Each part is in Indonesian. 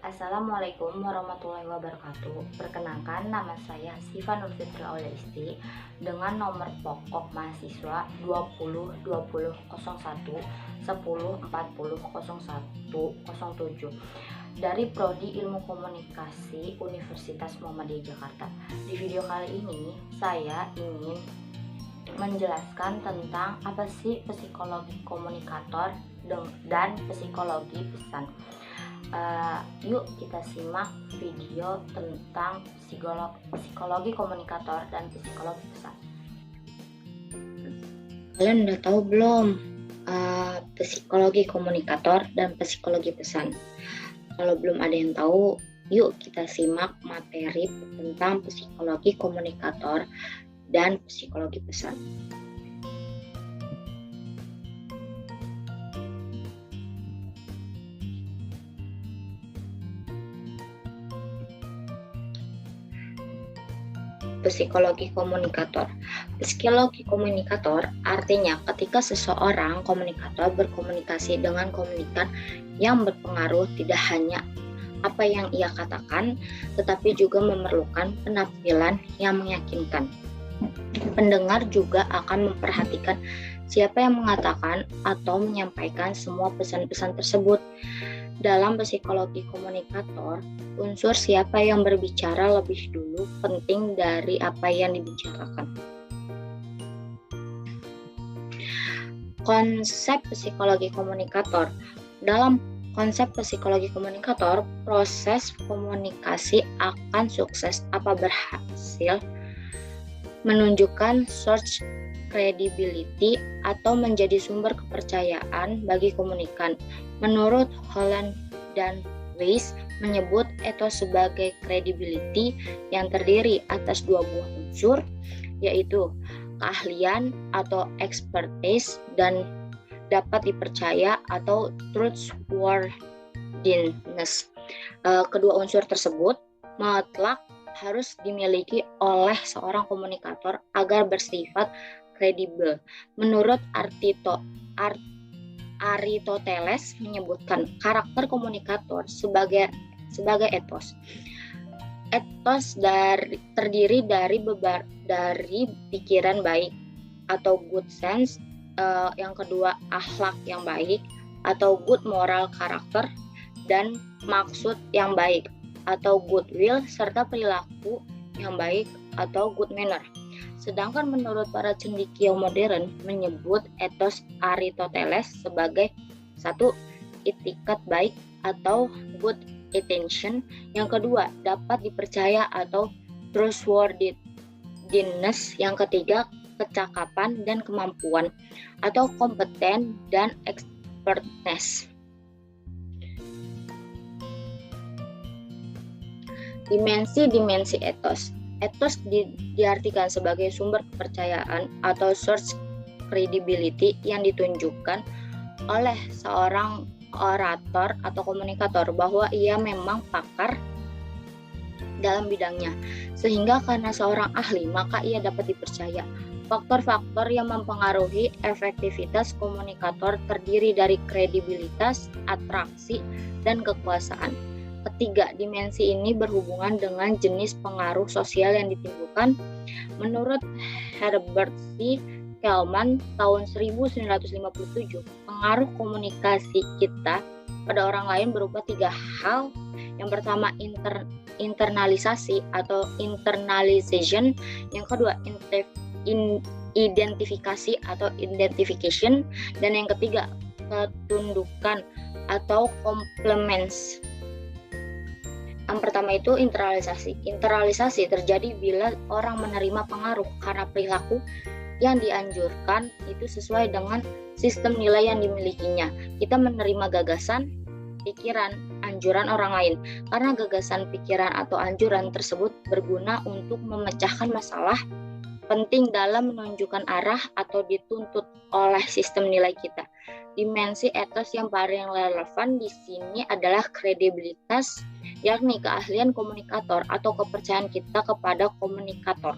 Assalamualaikum warahmatullahi wabarakatuh. Perkenalkan, nama saya Siva Nurfitri Aulisti dengan nomor pokok mahasiswa 20 20 01 10 40 01 07 dari Prodi Ilmu Komunikasi Universitas Muhammadiyah Jakarta. Di video kali ini saya ingin menjelaskan tentang apa sih psikologi komunikator dan psikologi pesan. Yuk kita simak video tentang psikologi komunikator dan psikologi pesan. Kalian udah tahu belum psikologi komunikator dan psikologi pesan? Kalau belum ada yang tahu, yuk kita simak materi tentang psikologi komunikator dan psikologi pesan. Psikologi komunikator. Psikologi komunikator artinya ketika seseorang komunikator berkomunikasi dengan komunikan yang berpengaruh tidak hanya apa yang ia katakan, tetapi juga memerlukan penampilan yang meyakinkan. Pendengar juga akan memperhatikan siapa yang mengatakan atau menyampaikan semua pesan-pesan tersebut. Dalam psikologi komunikator, unsur siapa yang berbicara lebih dulu penting dari apa yang dibicarakan. Konsep psikologi komunikator. Dalam konsep psikologi komunikator, proses komunikasi akan sukses apa berhasil menunjukkan source credibility atau menjadi sumber kepercayaan bagi komunikan. Menurut Holland dan Weiss menyebut etos sebagai credibility yang terdiri atas dua buah unsur, yaitu keahlian atau expertise dan dapat dipercaya atau trustworthiness. Kedua unsur tersebut mutlak harus dimiliki oleh seorang komunikator agar bersifat kredibel. Menurut Aristoteles menyebutkan karakter komunikator sebagai etos. Etos terdiri dari pikiran baik atau good sense, yang kedua akhlak yang baik atau good moral karakter, dan maksud yang baik atau goodwill, serta perilaku yang baik atau good manner. Sedangkan menurut para cendekia modern menyebut etos Aristoteles sebagai satu, itikat baik atau good intention, yang kedua dapat dipercaya atau trustworthiness, yang ketiga kecakapan dan kemampuan atau kompeten dan expertness. Dimensi etos. Etos diartikan sebagai sumber kepercayaan atau source credibility yang ditunjukkan oleh seorang orator atau komunikator bahwa ia memang pakar dalam bidangnya, sehingga karena seorang ahli maka ia dapat dipercaya. Faktor-faktor yang mempengaruhi efektivitas komunikator terdiri dari kredibilitas, atraksi, dan kekuasaan. Ketiga, dimensi ini berhubungan dengan jenis pengaruh sosial yang ditimbulkan. Menurut Herbert C. Kelman tahun 1957, pengaruh komunikasi kita pada orang lain berupa tiga hal. Yang pertama, internalisasi atau internalization. Yang kedua, identifikasi atau identification. Dan yang ketiga, ketundukan atau complements. Yang pertama itu internalisasi. Internalisasi terjadi bila orang menerima pengaruh karena perilaku yang dianjurkan itu sesuai dengan sistem nilai yang dimilikinya. Kita menerima gagasan, pikiran, anjuran orang lain karena gagasan, pikiran, atau anjuran tersebut berguna untuk memecahkan masalah penting dalam menunjukkan arah atau dituntut oleh sistem nilai kita. Dimensi etos yang paling relevan di sini adalah kredibilitas, yakni keahlian komunikator atau kepercayaan kita kepada komunikator.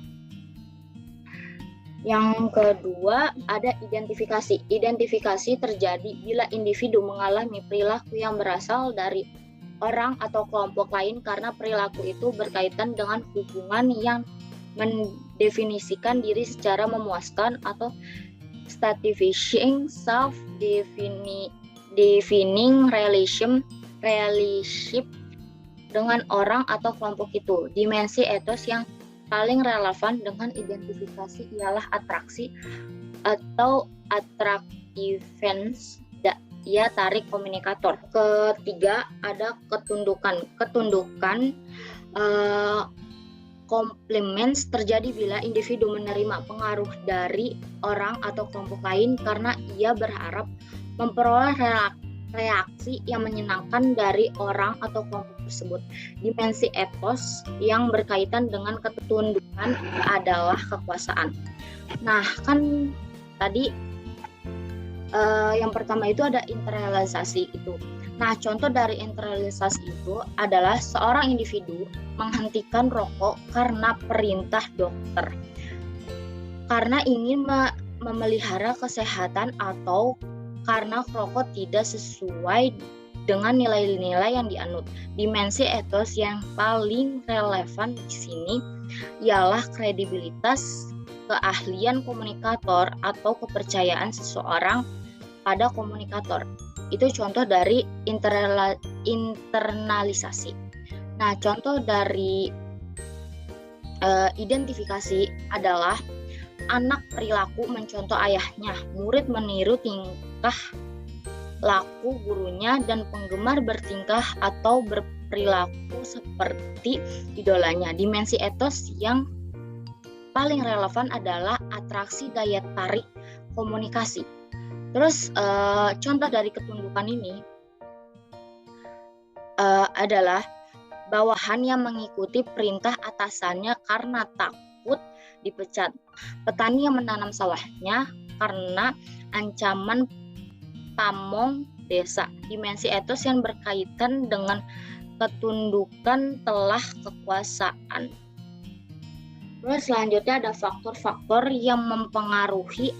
Yang kedua ada identifikasi. Identifikasi terjadi bila individu mengalami perilaku yang berasal dari orang atau kelompok lain karena perilaku itu berkaitan dengan hubungan yang mendefinisikan diri secara memuaskan atau statifying self-defining relationship dengan orang atau kelompok itu. Dimensi etos yang paling relevan dengan identifikasi ialah atraksi atau attractiveness, ya tarik komunikator. Ketiga ada ketundukan. Ketundukan complements terjadi bila individu menerima pengaruh dari orang atau kelompok lain karena ia berharap memperoleh reaksi yang menyenangkan dari orang atau kelompok tersebut. Dimensi etos yang berkaitan dengan ketundukan adalah kekuasaan. Nah, kan tadi yang pertama itu ada internalisasi itu. Nah, contoh dari internalisasi itu adalah seorang individu menghentikan rokok karena perintah dokter, karena ingin memelihara kesehatan atau karena rokok tidak sesuai dengan nilai-nilai yang dianut. Dimensi etos yang paling relevan di sini ialah kredibilitas, keahlian komunikator atau kepercayaan seseorang pada komunikator. Itu contoh dari internalisasi. Nah, contoh dari identifikasi adalah anak perilaku mencontoh ayahnya, murid meniru tingkah laku gurunya, dan penggemar bertingkah atau berperilaku seperti idolanya. Dimensi etos yang paling relevan adalah atraksi daya tarik komunikasi. Terus contoh dari ketundukan ini adalah bawahan yang mengikuti perintah atasannya karena takut dipecat. Petani yang menanam sawahnya karena ancaman pamong desa. Dimensi etos yang berkaitan dengan ketundukan telah kekuasaan. Terus selanjutnya ada faktor-faktor yang mempengaruhi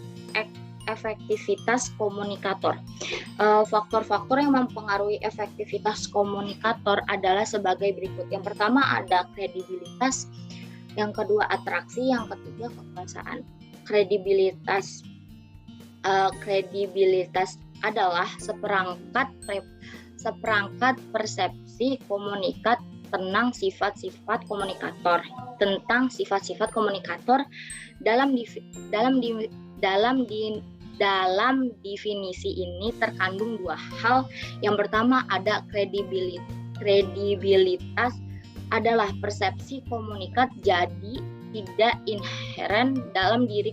efektivitas komunikator. Faktor-faktor yang mempengaruhi efektivitas komunikator adalah sebagai berikut. Yang pertama ada kredibilitas, yang kedua atraksi, yang ketiga kekuasaan. Kredibilitas adalah seperangkat persepsi komunikat tentang sifat-sifat komunikator. Dalam definisi ini terkandung dua hal. Yang pertama ada kredibilitas adalah persepsi komunikat jadi tidak inheren dalam diri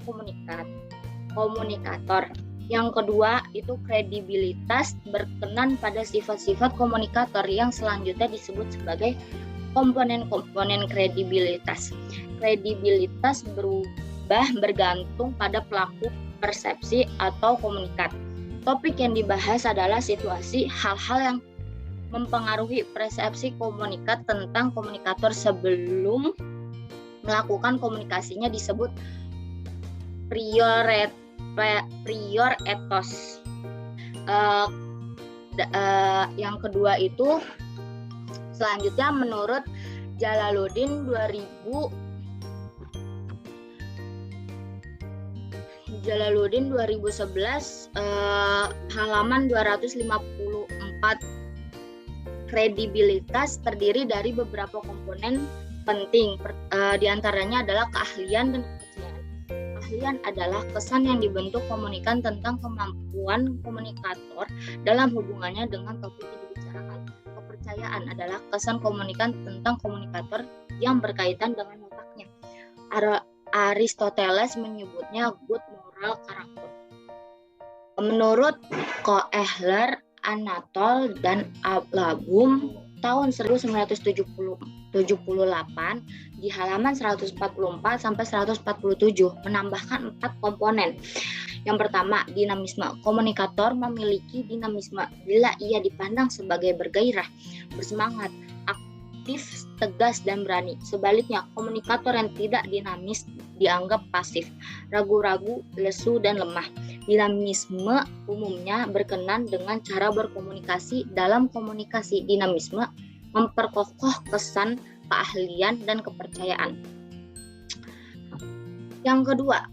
komunikator. Yang kedua itu kredibilitas berkenan pada sifat-sifat komunikator yang selanjutnya disebut sebagai komponen-komponen kredibilitas. Kredibilitas berubah bergantung pada pelaku persepsi atau komunikat. Topik yang dibahas adalah situasi hal-hal yang mempengaruhi persepsi komunikat tentang komunikator sebelum melakukan komunikasinya disebut prior etos. Yang kedua itu selanjutnya menurut Jalaluddin 2011 halaman 254. Kredibilitas terdiri dari beberapa komponen penting. Di antaranya adalah keahlian dan kepercayaan. Keahlian adalah kesan yang dibentuk komunikan tentang kemampuan komunikator dalam hubungannya dengan topik yang dibicarakan. Kepercayaan adalah kesan komunikan tentang komunikator yang berkaitan dengan otaknya. Aristoteles menyebutnya good moral character. Menurut Koehler, Anatol dan Ablabum tahun 1978 di halaman 144 sampai 147 menambahkan 4 komponen. Yang pertama, dinamisme. Komunikator memiliki dinamisme bila ia dipandang sebagai bergairah, bersemangat, aktif, tegas, dan berani. Sebaliknya, komunikator yang tidak dinamis dianggap pasif, ragu-ragu, lesu, dan lemah. Dinamisme umumnya berkenan dengan cara berkomunikasi. Dalam komunikasi, dinamisme memperkokoh kesan keahlian dan kepercayaan. Yang kedua,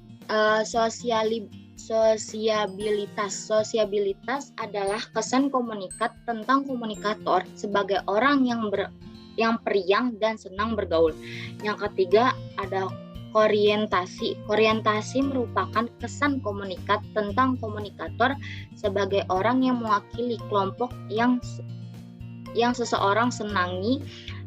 sosiabilitas. Sosiabilitas adalah kesan komunikat tentang komunikator sebagai orang yang periang dan senang bergaul. Yang ketiga ada orientasi. Orientasi merupakan kesan komunikat tentang komunikator sebagai orang yang mewakili kelompok yang seseorang senangi,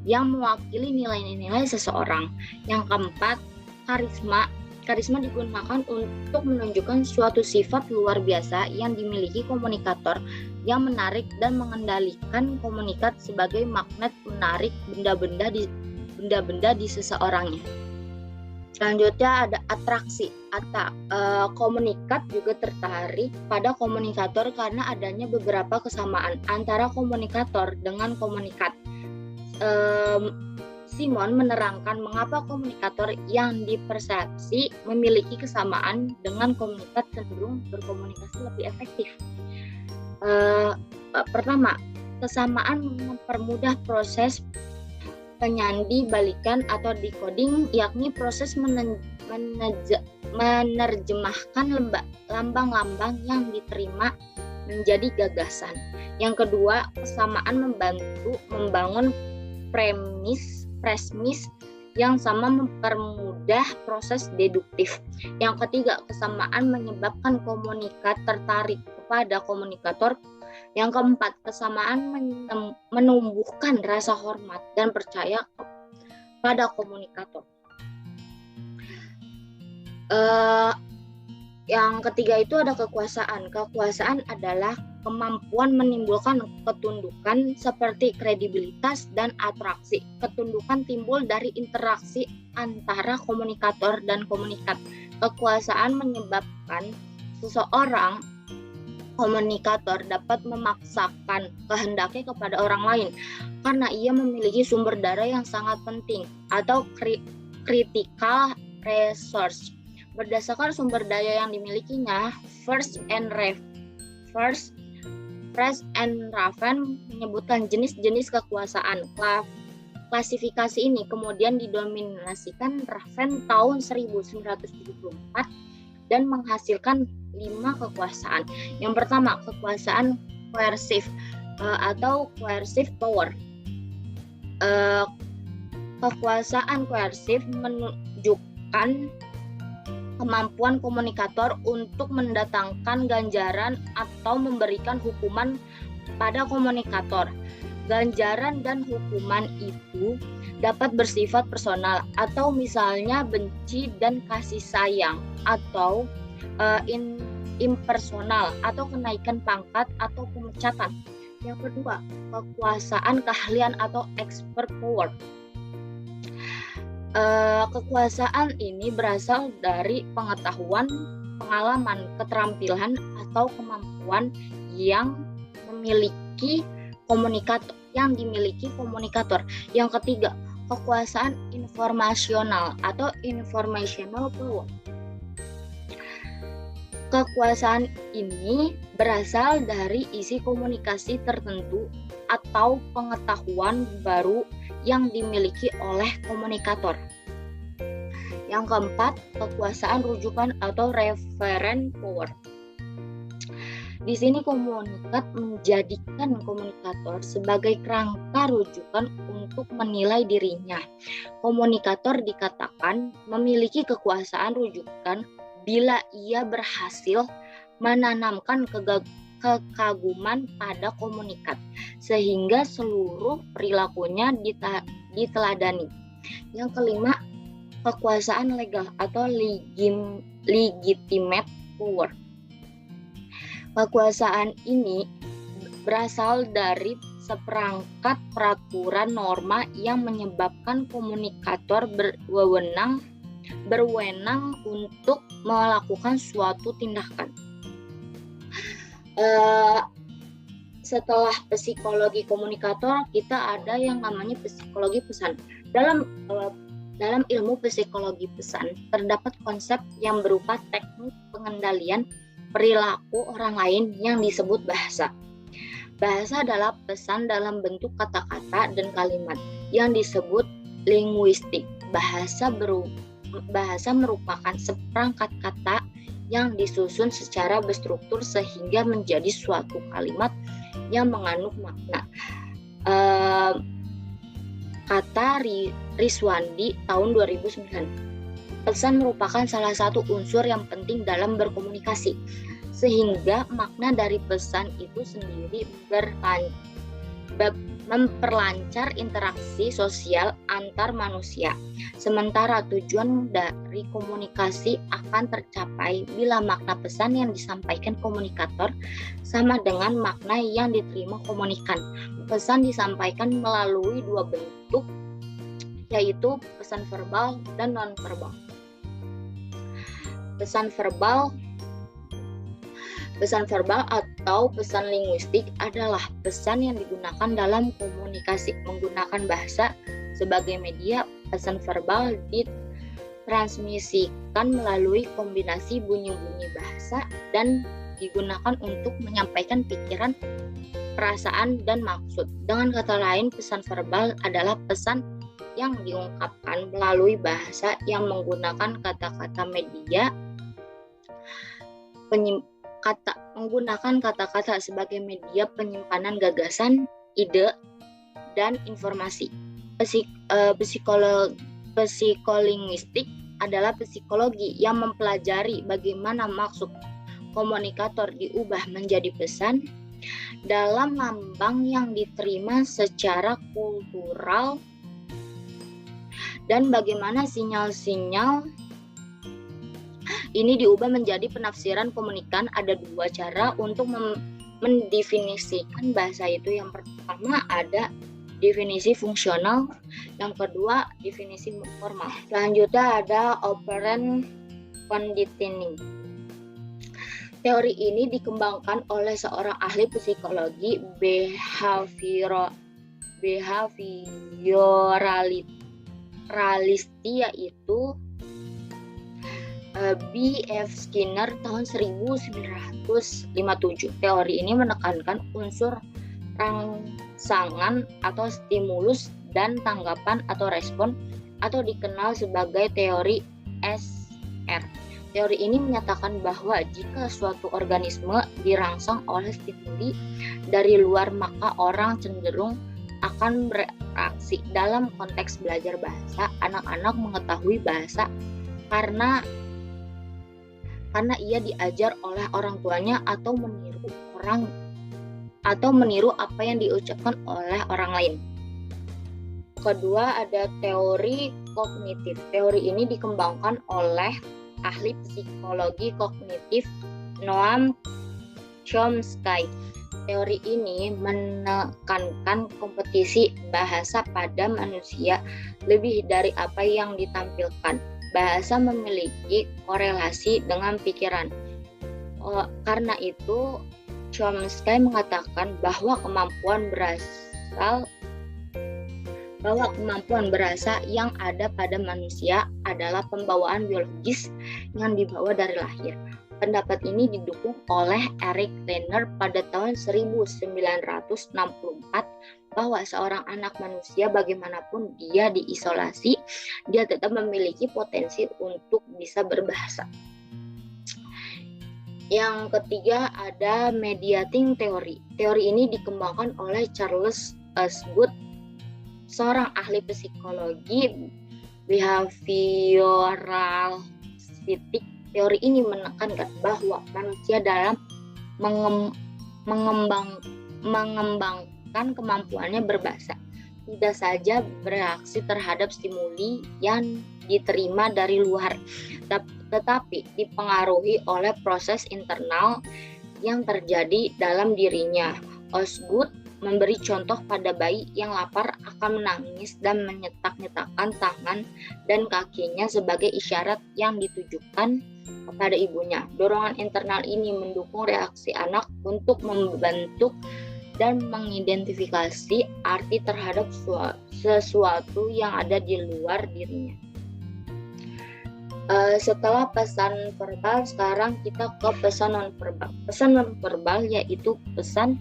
yang mewakili nilai-nilai seseorang. Yang keempat, karisma. Karisma digunakan untuk menunjukkan suatu sifat luar biasa yang dimiliki komunikator yang menarik dan mengendalikan komunikat sebagai magnet menarik benda-benda di seseorangnya. Selanjutnya ada atraksi. Komunikat juga tertarik pada komunikator karena adanya beberapa kesamaan antara komunikator dengan komunikat. Simon menerangkan mengapa komunikator yang dipersepsi memiliki kesamaan dengan komunikat cenderung berkomunikasi lebih efektif. Pertama, kesamaan mempermudah proses penyandi balikan atau decoding, yakni proses menerjemahkan lambang-lambang yang diterima menjadi gagasan. Yang kedua, kesamaan membantu membangun premis yang sama mempermudah proses deduktif. Yang ketiga, kesamaan menyebabkan komunikat tertarik kepada komunikator. Yang keempat, kesamaan menumbuhkan rasa hormat dan percaya pada komunikator. Yang ketiga itu ada kekuasaan. Kekuasaan adalah kemampuan menimbulkan ketundukan seperti kredibilitas dan atraksi. Ketundukan timbul dari interaksi antara komunikator dan komunikat. Kekuasaan menyebabkan seseorang komunikator dapat memaksakan kehendaknya kepada orang lain karena ia memiliki sumber daya yang sangat penting atau critical resource. Berdasarkan sumber daya yang dimilikinya, First and Raven menyebutkan jenis-jenis kekuasaan. Klasifikasi ini kemudian didominasikan Raven tahun 1974 dan menghasilkan 5 kekuasaan. Yang pertama, kekuasaan coercive atau coercive power. Kekuasaan coercive menunjukkan kemampuan komunikator untuk mendatangkan ganjaran atau memberikan hukuman pada komunikator. Ganjaran dan hukuman itu dapat bersifat personal atau misalnya benci dan kasih sayang, atau impersonal atau kenaikan pangkat atau pemecatan. Yang kedua, kekuasaan keahlian atau expert power. Kekuasaan ini berasal dari pengetahuan, pengalaman, keterampilan, atau kemampuan yang dimiliki komunikator. Yang ketiga, kekuasaan informasional atau informational power. Kekuasaan ini berasal dari isi komunikasi tertentu atau pengetahuan baru yang dimiliki oleh komunikator. Yang keempat, kekuasaan rujukan atau referent power. Di sini komunikat menjadikan komunikator sebagai kerangka rujukan untuk menilai dirinya. Komunikator dikatakan memiliki kekuasaan rujukan bila ia berhasil menanamkan kekaguman pada komunikat, sehingga seluruh perilakunya diteladani. Yang kelima, kekuasaan legal atau legitimate power. Kekuasaan ini berasal dari seperangkat peraturan norma yang menyebabkan komunikator berwenang untuk melakukan suatu tindakan. setelah psikologi komunikator, kita ada yang namanya psikologi pesan. Dalam ilmu psikologi pesan, terdapat konsep yang berupa teknik pengendalian perilaku orang lain yang disebut bahasa. Bahasa adalah pesan dalam bentuk kata-kata dan kalimat yang disebut linguistik. Bahasa merupakan seperangkat kata yang disusun secara berstruktur sehingga menjadi suatu kalimat yang mengandung makna. Kata Riswandi tahun 2009. Pesan merupakan salah satu unsur yang penting dalam berkomunikasi, sehingga makna dari pesan itu sendiri memperlancar interaksi sosial antar manusia. Sementara tujuan dari komunikasi akan tercapai bila makna pesan yang disampaikan komunikator sama dengan makna yang diterima komunikan. Pesan disampaikan melalui dua bentuk, yaitu pesan verbal dan non-verbal. Pesan verbal atau pesan linguistik adalah pesan yang digunakan dalam komunikasi menggunakan bahasa sebagai media. Pesan verbal ditransmisikan melalui kombinasi bunyi-bunyi bahasa dan digunakan untuk menyampaikan pikiran, perasaan, dan maksud. Dengan kata lain, pesan verbal adalah pesan yang diungkapkan melalui bahasa yang menggunakan kata-kata media menggunakan kata-kata sebagai media penyimpanan gagasan, ide, dan informasi. Psikolinguistik adalah psikologi yang mempelajari bagaimana maksud komunikator diubah menjadi pesan dalam lambang yang diterima secara kultural dan bagaimana sinyal-sinyal ini diubah menjadi penafsiran komunikan. Ada dua cara untuk mendefinisikan bahasa itu. Yang pertama ada definisi fungsional, yang kedua definisi formal. Selanjutnya ada operant conditioning. Teori ini dikembangkan oleh seorang ahli psikologi behavioralisti, yaitu B.F. Skinner tahun 1957. Teori ini menekankan unsur rangsangan atau stimulus dan tanggapan atau respon, atau dikenal sebagai teori SR. Teori ini menyatakan bahwa jika suatu organisme dirangsang oleh stimuli dari luar, maka orang cenderung akan bereaksi. Dalam konteks belajar bahasa, anak-anak mengetahui bahasa karena ia diajar oleh orang tuanya atau meniru apa yang diucapkan oleh orang lain. Kedua ada teori kognitif. Teori ini dikembangkan oleh ahli psikologi kognitif Noam Chomsky. Teori ini menekankan kompetisi bahasa pada manusia lebih dari apa yang ditampilkan. Bahasa memiliki korelasi dengan pikiran. Karena itu, Chomsky mengatakan bahwa kemampuan berasa yang ada pada manusia adalah pembawaan biologis yang dibawa dari lahir. Pendapat ini didukung oleh Eric Lerner pada tahun 1964 bahwa seorang anak manusia bagaimanapun dia diisolasi, dia tetap memiliki potensi untuk bisa berbahasa. Yang ketiga ada mediating theory. Teori ini dikembangkan oleh Charles Wood, seorang ahli psikologi behavioralistik. Teori ini menekankan bahwa manusia dalam mengembangkan kemampuannya berbahasa tidak saja bereaksi terhadap stimuli yang diterima dari luar, tetapi dipengaruhi oleh proses internal yang terjadi dalam dirinya. Osgood memberi contoh pada bayi yang lapar akan menangis dan menyetak-nyetakkan tangan dan kakinya sebagai isyarat yang ditujukan kepada ibunya. Dorongan internal ini mendukung reaksi anak untuk membentuk dan mengidentifikasi arti terhadap sesuatu yang ada di luar dirinya. Setelah pesan verbal, sekarang kita ke pesan nonverbal. Pesan nonverbal yaitu pesan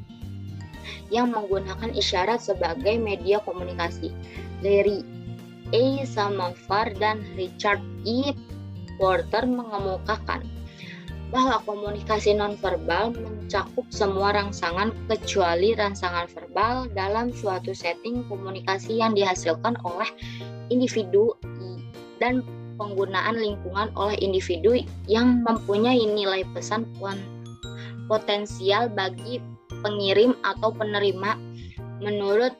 yang menggunakan isyarat sebagai media komunikasi. Larry A. Samavar dan Richard E. Porter mengemukakan bahwa komunikasi nonverbal mencakup semua rangsangan kecuali rangsangan verbal dalam suatu setting komunikasi yang dihasilkan oleh individu dan penggunaan lingkungan oleh individu yang mempunyai nilai pesan potensial bagi pengirim atau penerima menurut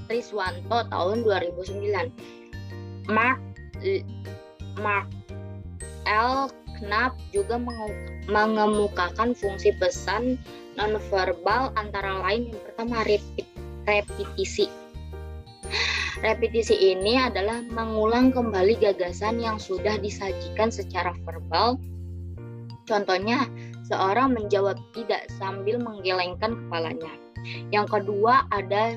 Riswanto tahun 2009. Mark L. Knapp juga mengemukakan fungsi pesan nonverbal antara lain yang pertama repetisi. Repetisi ini adalah mengulang kembali gagasan yang sudah disajikan secara verbal. Contohnya, seorang menjawab tidak sambil menggelengkan kepalanya. Yang kedua ada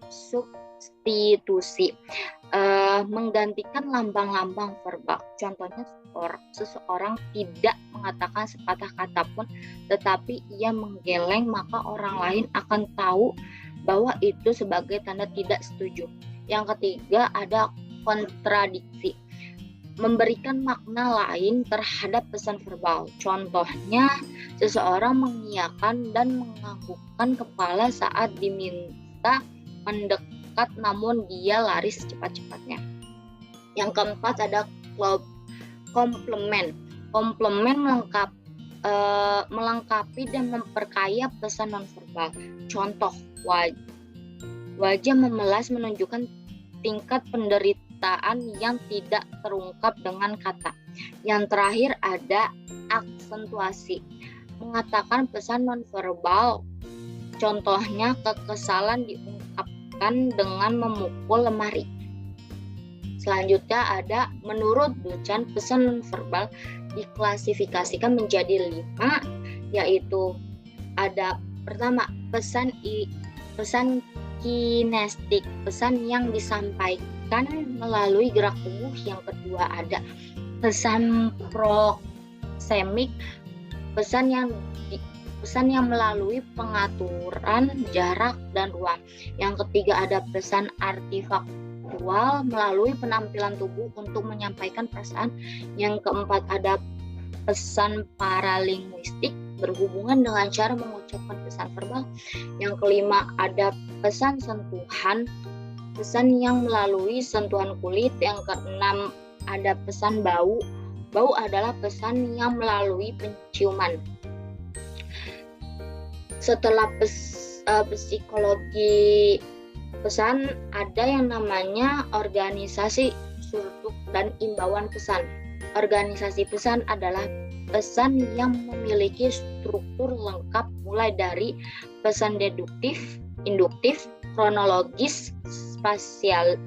substitusi, menggantikan lambang-lambang verbal. Contohnya, seseorang tidak mengatakan sepatah kata pun, tetapi ia menggeleng, maka orang lain akan tahu bahwa itu sebagai tanda tidak setuju. Yang ketiga ada kontradiksi, memberikan makna lain terhadap pesan verbal. Contohnya, seseorang mengiyakan dan menganggukkan kepala saat diminta mendekat namun dia lari secepat-cepatnya. Yang keempat ada komplement. Komplement melengkapi dan memperkaya pesan nonverbal. Contoh, wajah memelas menunjukkan tingkat penderitaan yang tidak terungkap dengan kata. Yang terakhir ada aksentuasi, mengatakan pesan nonverbal. Contohnya, kekesalan diungkapkan dengan memukul lemari. Selanjutnya ada menurut Duchamp pesan nonverbal diklasifikasikan menjadi 5, yaitu ada pertama pesan kinestik, pesan yang disampaikan melalui gerak tubuh. Yang kedua ada pesan proksemik, pesan yang melalui pengaturan jarak dan ruang. Yang ketiga ada pesan artifaktual, melalui penampilan tubuh untuk menyampaikan perasaan. Yang keempat ada pesan paralinguistik, berhubungan dengan cara mengucapkan pesan verbal. Yang kelima ada pesan sentuhan, pesan yang melalui sentuhan kulit. Yang keenam ada pesan bau. Bau adalah pesan yang melalui penciuman. Setelah psikologi pesan ada yang namanya organisasi struktur dan imbauan pesan. Organisasi pesan adalah pesan yang memiliki struktur lengkap mulai dari pesan deduktif, induktif, kronologis, spasial,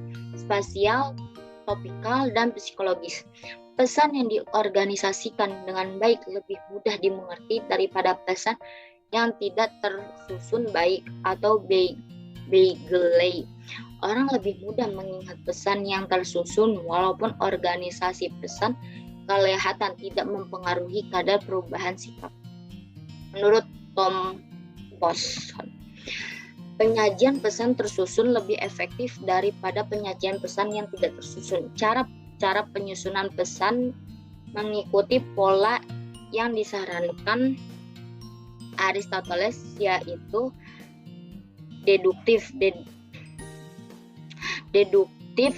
topikal, dan psikologis. Pesan yang diorganisasikan dengan baik lebih mudah dimengerti daripada pesan yang tidak tersusun baik atau begelei. Orang lebih mudah mengingat pesan yang tersusun walaupun organisasi pesan kelihatan tidak mempengaruhi kadar perubahan sikap. Menurut Tom Posson, penyajian pesan tersusun lebih efektif daripada penyajian pesan yang tidak tersusun. Cara penyusunan pesan mengikuti pola yang disarankan Aristoteles, yaitu deduktif,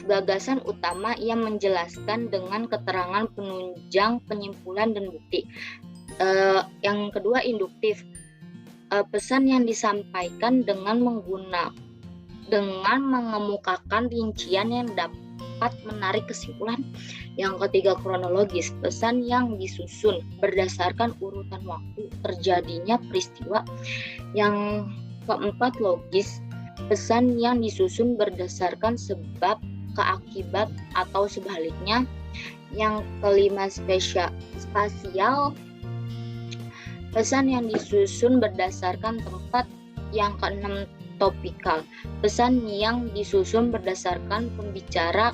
gagasan utama yang menjelaskan dengan keterangan penunjang, penyimpulan, dan bukti. Yang kedua induktif, pesan yang disampaikan dengan mengemukakan rincian yang dapat menarik kesimpulan. Yang ketiga kronologis, pesan yang disusun berdasarkan urutan waktu terjadinya peristiwa. Yang keempat logis, pesan yang disusun berdasarkan sebab keakibat atau sebaliknya. Yang kelima spasial, Pesan yang disusun berdasarkan tempat. Yang keenam, topikal. Pesan yang disusun berdasarkan pembicara,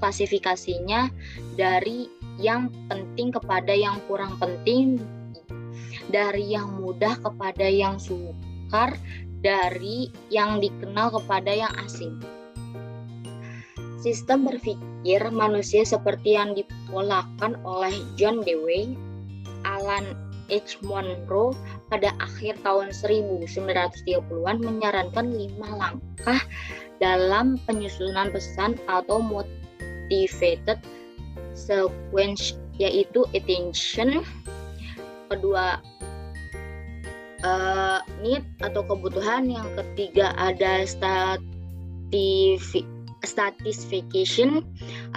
klasifikasinya dari yang penting kepada yang kurang penting, dari yang mudah kepada yang sukar, dari yang dikenal kepada yang asing. Sistem berpikir manusia seperti yang dipolakan oleh John Dewey, Alan H. Monroe pada akhir tahun 1930-an menyarankan 5 langkah dalam penyusunan pesan atau motivated sequence, yaitu attention, kedua need atau kebutuhan, yang ketiga ada satisfaction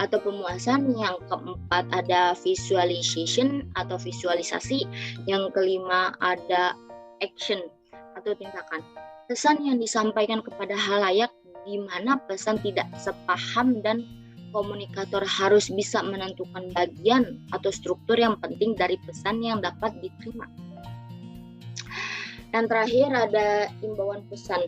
atau pemuasan, yang keempat ada visualization atau visualisasi, yang kelima ada action atau tindakan. Pesan yang disampaikan kepada halayak di mana pesan tidak sepaham dan komunikator harus bisa menentukan bagian atau struktur yang penting dari pesan yang dapat diterima. Dan terakhir ada imbauan pesan.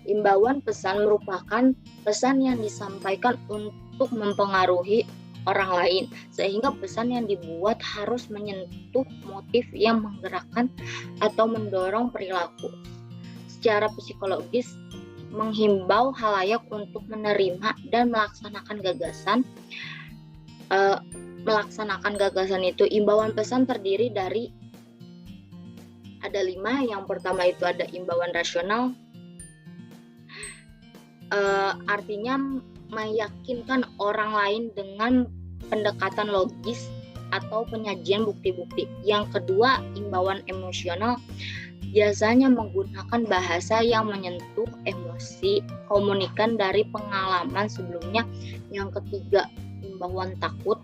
Imbauan pesan merupakan pesan yang disampaikan untuk mempengaruhi orang lain, sehingga pesan yang dibuat harus menyentuh motif yang menggerakkan atau mendorong perilaku. Secara psikologis, menghimbau halayak untuk menerima dan melaksanakan gagasan itu. Imbauan pesan terdiri dari ada 5. Yang pertama itu ada imbauan rasional, artinya meyakinkan orang lain dengan pendekatan logis atau penyajian bukti-bukti. Yang kedua, imbauan emosional, biasanya menggunakan bahasa yang menyentuh emosi komunikan dari pengalaman sebelumnya. Yang ketiga, imbauan takut,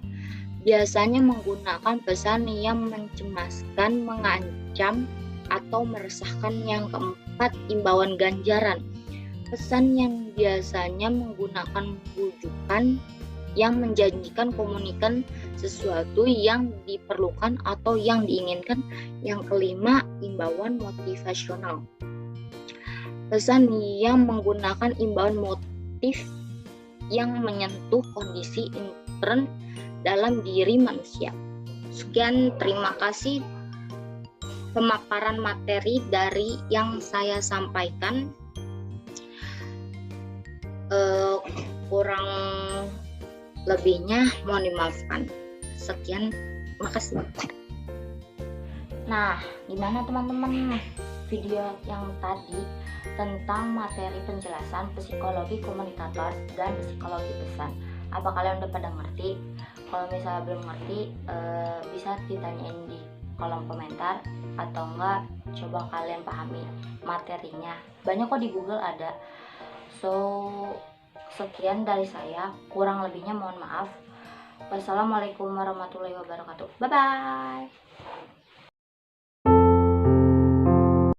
biasanya menggunakan pesan yang mencemaskan, mengancam, atau meresahkan. Yang keempat, imbauan ganjaran, pesan yang biasanya menggunakan bujukan yang menjanjikan komunikan sesuatu yang diperlukan atau yang diinginkan. Yang kelima, imbauan motivasional, pesan yang menggunakan imbauan motif yang menyentuh kondisi intern dalam diri manusia. Sekian, terima kasih pemaparan materi dari yang saya sampaikan. Kurang lebihnya mohon dimaafkan. Sekian, makasih. Nah, gimana teman-teman video yang tadi tentang materi penjelasan psikologi komunikator dan psikologi pesan? Apa kalian udah pada ngerti? Kalau misalnya belum ngerti, bisa ditanyain di kolom komentar, atau enggak coba kalian pahami materinya. Banyak kok di Google ada. Sekian dari saya, kurang lebihnya mohon maaf. Wassalamualaikum warahmatullahi wabarakatuh. Bye bye.